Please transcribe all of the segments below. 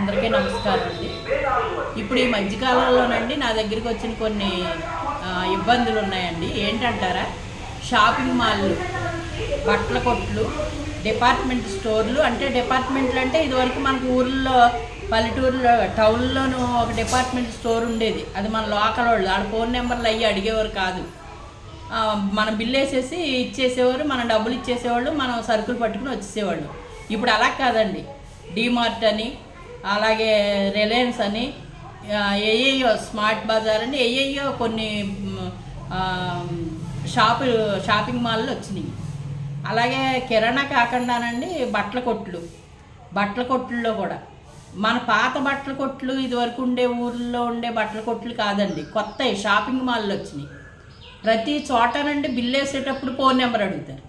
అందరికీ నమస్కారం అండి. ఇప్పుడు ఈ మధ్యకాలంలోనండి నా దగ్గరికి వచ్చిన కొన్ని ఇబ్బందులు ఉన్నాయండి. ఏంటంటారా, షాపింగ్ మాల్లు, బట్టల కొట్లు, డిపార్ట్మెంట్ స్టోర్లు. అంటే డిపార్ట్మెంట్లు అంటే ఇదివరకు మనకు ఊర్లో, పల్లెటూరులో, టౌన్లోనూ ఒక డిపార్ట్మెంట్ స్టోర్ ఉండేది. అది మన లోకల్ వాళ్ళు, వాళ్ళ ఫోన్ నెంబర్లు అయ్యి అడిగేవారు కాదు. మనం బిల్ వేసేసి ఇచ్చేసేవారు, మనం డబ్బులు ఇచ్చేసేవాళ్ళు, మనం సరుకులు పట్టుకుని వచ్చేసేవాళ్ళు. ఇప్పుడు అలా కాదండి. డీమార్ట్ అని, అలాగే రిలయన్స్ అని, ఏయో స్మార్ట్ బజార్ అని, ఏయో కొన్ని షాపింగ్ మాల్లు వచ్చినాయి. అలాగే కిరాణా కాకుండానండి బట్టల కొట్లలో కూడా మన పాత బట్టల కొట్లు ఇదివరకు ఉండే ఊర్లో ఉండే బట్టల కొట్లు కాదండి, కొత్త షాపింగ్ మాల్లు వచ్చినాయి. ప్రతి చోటనండి బిల్లు వేసేటప్పుడు ఫోన్ నెంబర్ అడుగుతారు.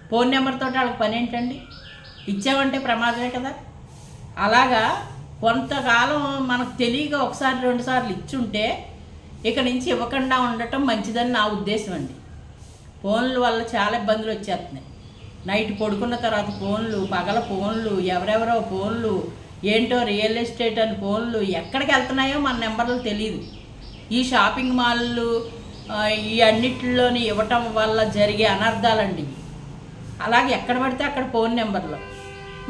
ఫోన్ నెంబర్తో వాళ్ళకి పని ఏంటండి? ఇచ్చామంటే ప్రమాదమే కదా. అలాగా కొంతకాలం మనకు తెలియక ఒకసారి రెండు సార్లు ఇచ్చుంటే ఇక నుంచి ఇవ్వకుండా ఉండటం మంచిదని నా ఉద్దేశం అండి. ఫోన్ల వల్ల చాలా ఇబ్బందులు వచ్చేస్తున్నాయి. నైట్ పడుకున్న తర్వాత ఫోన్లు, పగల ఫోన్లు, ఎవరెవరో ఫోన్లు, ఏంటో రియల్ ఎస్టేట్ అని ఫోన్లు ఎక్కడికి వెళ్తున్నాయో మన నెంబర్లు తెలియదు. ఈ షాపింగ్ మాల్లు ఈ అన్నిటిలోని ఇవ్వటం వల్ల జరిగే అనర్థాలండి. అలాగే ఎక్కడ పడితే అక్కడ ఫోన్ నెంబర్లు.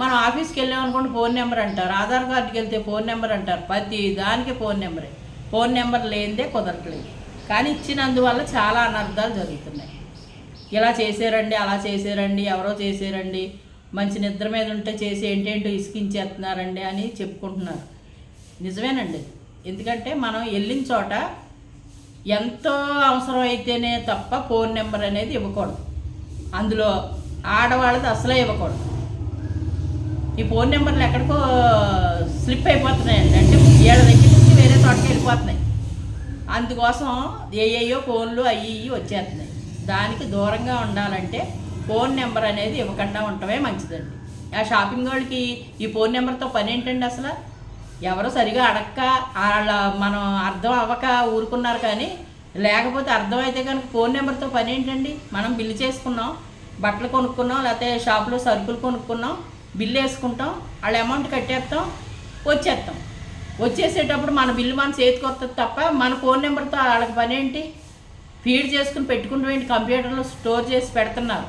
మనం ఆఫీస్కి వెళ్ళామనుకోండి ఫోన్ నెంబర్ అంటారు, ఆధార్ కార్డుకి వెళ్తే ఫోన్ నెంబర్ అంటారు, ప్రతి దానికి ఫోన్ నెంబరే. ఫోన్ నెంబర్ లేనిదే కుదరట్లేదు. కానీ ఇచ్చినందువల్ల చాలా అనర్థాలు జరుగుతున్నాయి. ఇలా చేసారండి, అలా చేసారండి, ఎవరో చేసారండి, మంచి నిద్ర మీద ఉంటే చేసి ఏంటేంటో ఇసుకించేస్తున్నారండి అని చెప్పుకుంటున్నారు. నిజమేనండి. ఎందుకంటే మనం వెళ్ళిన చోట ఎంతో అవసరం అయితేనే తప్ప ఫోన్ నెంబర్ అనేది ఇవ్వకూడదు. అందులో ఆడవాళ్ళది అసలే ఇవ్వకూడదు. ఈ ఫోన్ నెంబర్లు ఎక్కడికో స్లిప్ అయిపోతున్నాయండి. అంటే ఏళ్ళ దగ్గర నుంచి వేరే చోటకి వెళ్ళిపోతున్నాయి. అందుకోసం ఏయో ఫోన్లు అయ్యి వచ్చేస్తున్నాయి. దానికి దూరంగా ఉండాలంటే ఫోన్ నెంబర్ అనేది ఇవ్వకుండా ఉండటమే మంచిదండి. ఆ షాపింగ్ వాళ్ళకి ఈ ఫోన్ నెంబర్తో పని ఏంటండి? అసలు ఎవరో సరిగా అడక్క మనం అర్థం అవ్వక ఊరుకున్నారు. కానీ లేకపోతే అర్థమైతే కనుక ఫోన్ నెంబర్తో పని ఏంటండి? మనం బిల్లు చేసుకున్నాం, బట్టలు కొనుక్కున్నాం, లేకపోతే షాపులో సరుకులు కొనుక్కున్నాం, బిల్లు వేసుకుంటాం, వాళ్ళ అమౌంట్ కట్టేస్తాం, వచ్చేస్తాం. వచ్చేసేటప్పుడు మన బిల్లు మన చేతికి వస్తుంది తప్ప మన ఫోన్ నెంబర్తో వాళ్ళకి పని ఏంటి? ఫీడ్ చేసుకుని పెట్టుకుంటాం ఏంటి? కంప్యూటర్లో స్టోర్ చేసి పెడుతున్నారు.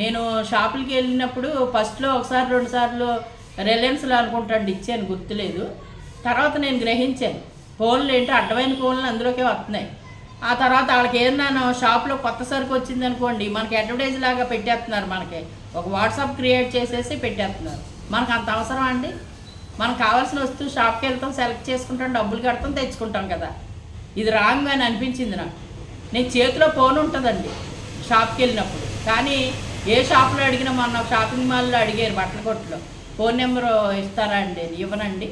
నేను షాపులకి వెళ్ళినప్పుడు ఫస్ట్లో ఒకసారి రెండు సార్లు రిలయన్స్లో అనుకుంటాండి ఇచ్చాను, గుర్తులేదు. తర్వాత నేను గ్రహించాను ఫోన్లు ఏంటో అడ్డమైన ఫోన్లు అందులోకే వస్తున్నాయి. ఆ తర్వాత వాళ్ళకి ఏదన్నా షాప్లో కొత్త సరుకు వచ్చింది అనుకోండి, మనకి అడ్వర్టైజ్ లాగా పెట్టేస్తున్నారు. మనకి ఒక వాట్సాప్ క్రియేట్ చేసేసి పెట్టేస్తున్నారు. మనకు అంత అవసరం అండి? మనకు కావాల్సిన వస్తువు షాప్కి వెళ్తాం, సెలెక్ట్ చేసుకుంటాం, డబ్బులు కడతాం, తెచ్చుకుంటాం కదా. ఇది రాంగ్ అని అనిపించింది నాకు. నేను చేతిలో ఫోన్ ఉంటుందండి షాప్కి వెళ్ళినప్పుడు. కానీ ఏ షాప్లో అడిగినా, మొన్న షాపింగ్ మాల్లో అడిగారు బట్టల కొట్లో, ఫోన్ నెంబరు ఇస్తారా అండి? ఇవ్వనండి.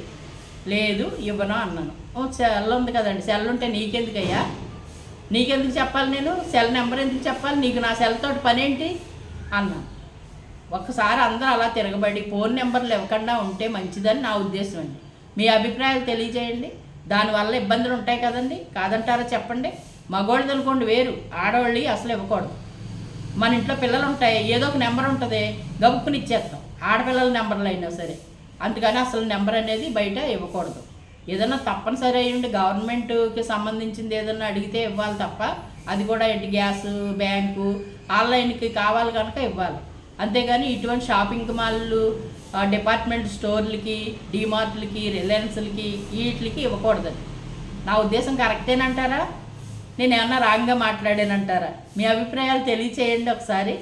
లేదు ఇవ్వను అన్నాను. సెల్ ఉంది కదండి, సెల్ ఉంటే నీకెందుకయ్యా? నీకెందుకు చెప్పాలి? నేను సెల్ నెంబర్ ఎందుకు చెప్పాలి? నీకు నా సెల్ తోటి పని ఏంటి అన్నాను. ఒక్కసారి అందరూ అలా తిరగబడి ఫోన్ నెంబర్లు ఇవ్వకుండా ఉంటే మంచిదని నా ఉద్దేశం అండి. మీ అభిప్రాయాలు తెలియజేయండి. దానివల్ల ఇబ్బందులు ఉంటాయి కదండి, కాదంటారా చెప్పండి. మగవాళ్ళది అనుకోండి వేరు, ఆడవాళ్ళు అసలు ఇవ్వకూడదు. మన ఇంట్లో పిల్లలు ఉంటాయి, ఏదో ఒక నెంబర్ ఉంటుంది, గబుక్కుని ఇచ్చేస్తాం, ఆడపిల్లల నెంబర్లు అయినా సరే. అందుకని అసలు నెంబర్ అనేది బయట ఇవ్వకూడదు. ఏదైనా తప్పనిసరి అయ్యండి, గవర్నమెంట్కి సంబంధించింది ఏదైనా అడిగితే ఇవ్వాలి తప్ప, అది కూడా ఏంటి గ్యాసు, బ్యాంకు, ఆన్లైన్కి కావాలి కనుక ఇవ్వాలి. అంతేగాని ఇటువంటి షాపింగ్ మాల్లు, డిపార్ట్మెంట్ స్టోర్లకి, డీమార్ట్లకి, రిలయన్స్లకి వీటికి ఇవ్వకూడదండి. నా ఉద్దేశం కరెక్టేనంటారా? నేను ఏమన్నా రాంగ్గా మాట్లాడానంటారా? మీ అభిప్రాయాలు తెలియచేయండి ఒకసారి.